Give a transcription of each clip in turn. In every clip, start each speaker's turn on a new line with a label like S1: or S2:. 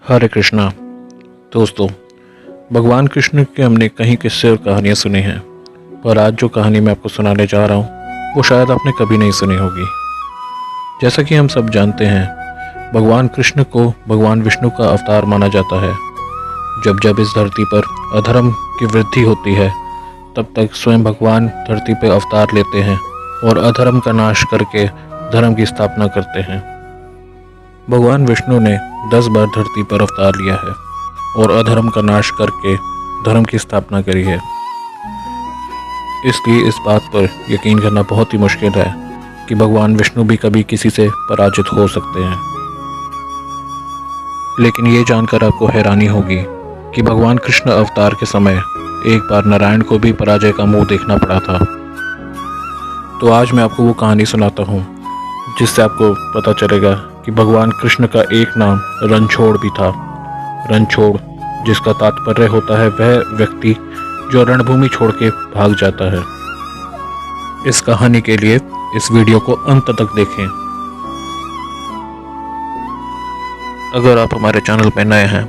S1: हरे कृष्णा। दोस्तों, भगवान कृष्ण के हमने कहीं किस्से और कहानियाँ सुनी हैं, पर आज जो कहानी मैं आपको सुनाने जा रहा हूँ वो शायद आपने कभी नहीं सुनी होगी। जैसा कि हम सब जानते हैं, भगवान कृष्ण को भगवान विष्णु का अवतार माना जाता है। जब जब इस धरती पर अधर्म की वृद्धि होती है, तब तक स्वयं भगवान धरती पर अवतार लेते हैं और अधर्म का नाश करके धर्म की स्थापना करते हैं। भगवान विष्णु ने 10 बार धरती पर अवतार लिया है और अधर्म का नाश करके धर्म की स्थापना करी है। इसलिए इस बात पर यकीन करना बहुत ही मुश्किल है कि भगवान विष्णु भी कभी किसी से पराजित हो सकते हैं। लेकिन ये जानकर आपको हैरानी होगी कि भगवान कृष्ण अवतार के समय एक बार नारायण को भी पराजय का मुंह देखना पड़ा था। तो आज मैं आपको वो कहानी सुनाता हूँ जिससे आपको पता चलेगा कि भगवान कृष्ण का एक नाम रणछोड़ भी था। रणछोड़, जिसका तात्पर्य होता है वह व्यक्ति जो रणभूमि छोड़ के भाग जाता है। इस कहानी के लिए इस वीडियो को अंत तक देखें। अगर आप हमारे चैनल पर नए हैं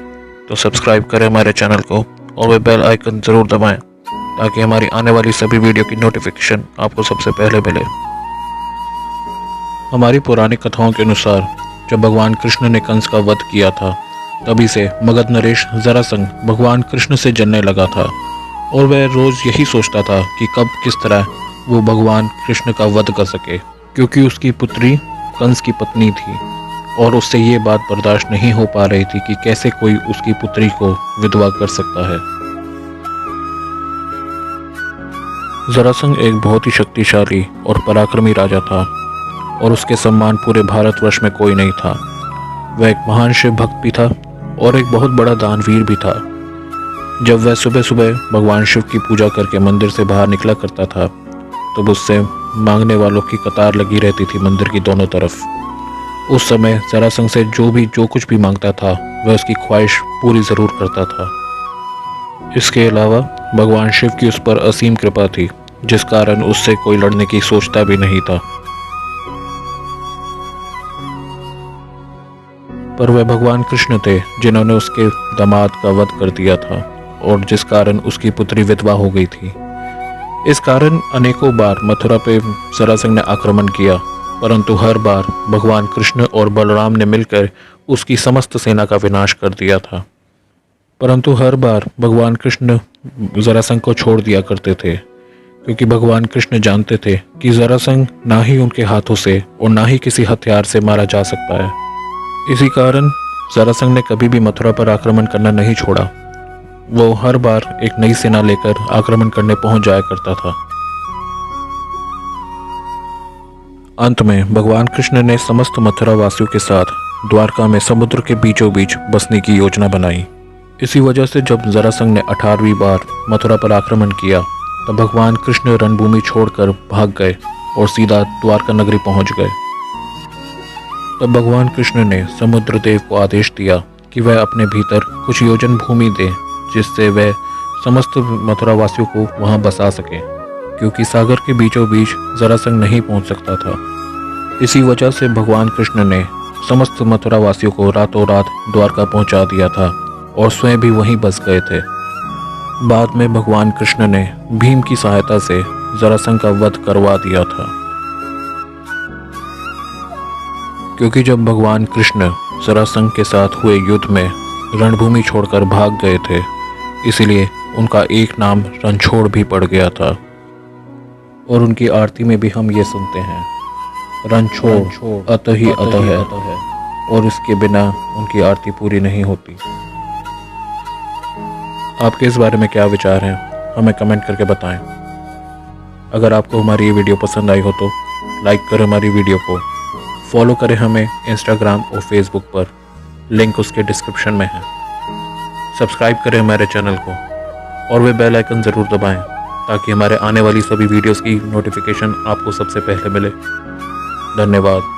S1: तो सब्सक्राइब करें हमारे चैनल को और वह बेल आइकन ज़रूर दबाएं ताकि हमारी आने वाली सभी वीडियो की नोटिफिकेशन आपको सबसे पहले मिले। हमारी पुरानी कथाओं के अनुसार जब भगवान कृष्ण ने कंस का वध किया था, तभी से मगध नरेश जरासंध भगवान कृष्ण से जलने लगा था और वह रोज यही सोचता था कि कब किस तरह वो भगवान कृष्ण का वध कर सके, क्योंकि उसकी पुत्री कंस की पत्नी थी और उससे ये बात बर्दाश्त नहीं हो पा रही थी कि कैसे कोई उसकी पुत्री को विधवा कर सकता है। जरासंध एक बहुत ही शक्तिशाली और पराक्रमी राजा था और उसके सम्मान पूरे भारतवर्ष में कोई नहीं था। वह एक महान शिव भक्त भी था और एक बहुत बड़ा दानवीर भी था। जब वह सुबह सुबह भगवान शिव की पूजा करके मंदिर से बाहर निकला करता था, तो उससे मांगने वालों की कतार लगी रहती थी मंदिर की दोनों तरफ। उस समय जरासंध से जो कुछ भी मांगता था वह उसकी ख्वाहिश पूरी जरूर करता था। इसके अलावा भगवान शिव की उस पर असीम कृपा थी, जिस कारण उससे कोई लड़ने की सोचता भी नहीं था। पर वह भगवान कृष्ण थे जिन्होंने उसके दामाद का वध कर दिया था और जिस कारण उसकी पुत्री विधवा हो गई थी। इस कारण अनेकों बार मथुरा पे जरासंध ने आक्रमण किया, परंतु हर बार भगवान कृष्ण और बलराम ने मिलकर उसकी समस्त सेना का विनाश कर दिया था। परंतु हर बार भगवान कृष्ण जरासंध को छोड़ दिया करते थे, क्योंकि भगवान कृष्ण जानते थे कि जरासंध ना ही उनके हाथों से और ना ही किसी हथियार से मारा जा सकता है। इसी कारण जरासंध ने कभी भी मथुरा पर आक्रमण करना नहीं छोड़ा। वो हर बार एक नई सेना लेकर आक्रमण करने पहुंच जाया करता था। अंत में भगवान कृष्ण ने समस्त मथुरा वासियों के साथ द्वारका में समुद्र के बीचों बीच बसने की योजना बनाई। इसी वजह से जब जरासंध ने 18वीं बार मथुरा पर आक्रमण किया, तब भगवान कृष्ण रणभूमि छोड़कर भाग गए और सीधा द्वारका नगरी पहुंच गए। तब भगवान कृष्ण ने समुद्र देव को आदेश दिया कि वह अपने भीतर कुछ योजन भूमि दे, जिससे वह समस्त मथुरा वासियों को वहां बसा सके, क्योंकि सागर के बीचों बीच जरासंध नहीं पहुंच सकता था। इसी वजह से भगवान कृष्ण ने समस्त मथुरा वासियों को रातों रात द्वारका पहुंचा दिया था और स्वयं भी वहीं बस गए थे। बाद में भगवान कृष्ण ने भीम की सहायता से जरासंध का वध करवा दिया था, क्योंकि जब भगवान कृष्ण जरासंध के साथ हुए युद्ध में रणभूमि छोड़कर भाग गए थे, इसलिए उनका एक नाम रणछोड़ भी पड़ गया था। और उनकी आरती में भी हम ये सुनते हैं, रणछोड़ अत ही अत है, और इसके बिना उनकी आरती पूरी नहीं होती। आपके इस बारे में क्या विचार हैं, हमें कमेंट करके बताएं। अगर आपको हमारी ये वीडियो पसंद आई हो तो लाइक करें हमारी वीडियो को, फॉलो करें हमें इंस्टाग्राम और फेसबुक पर, लिंक उसके डिस्क्रिप्शन में है। सब्सक्राइब करें हमारे चैनल को और वे बेल आइकन ज़रूर दबाएं ताकि हमारे आने वाली सभी वीडियोस की नोटिफिकेशन आपको सबसे पहले मिले। धन्यवाद।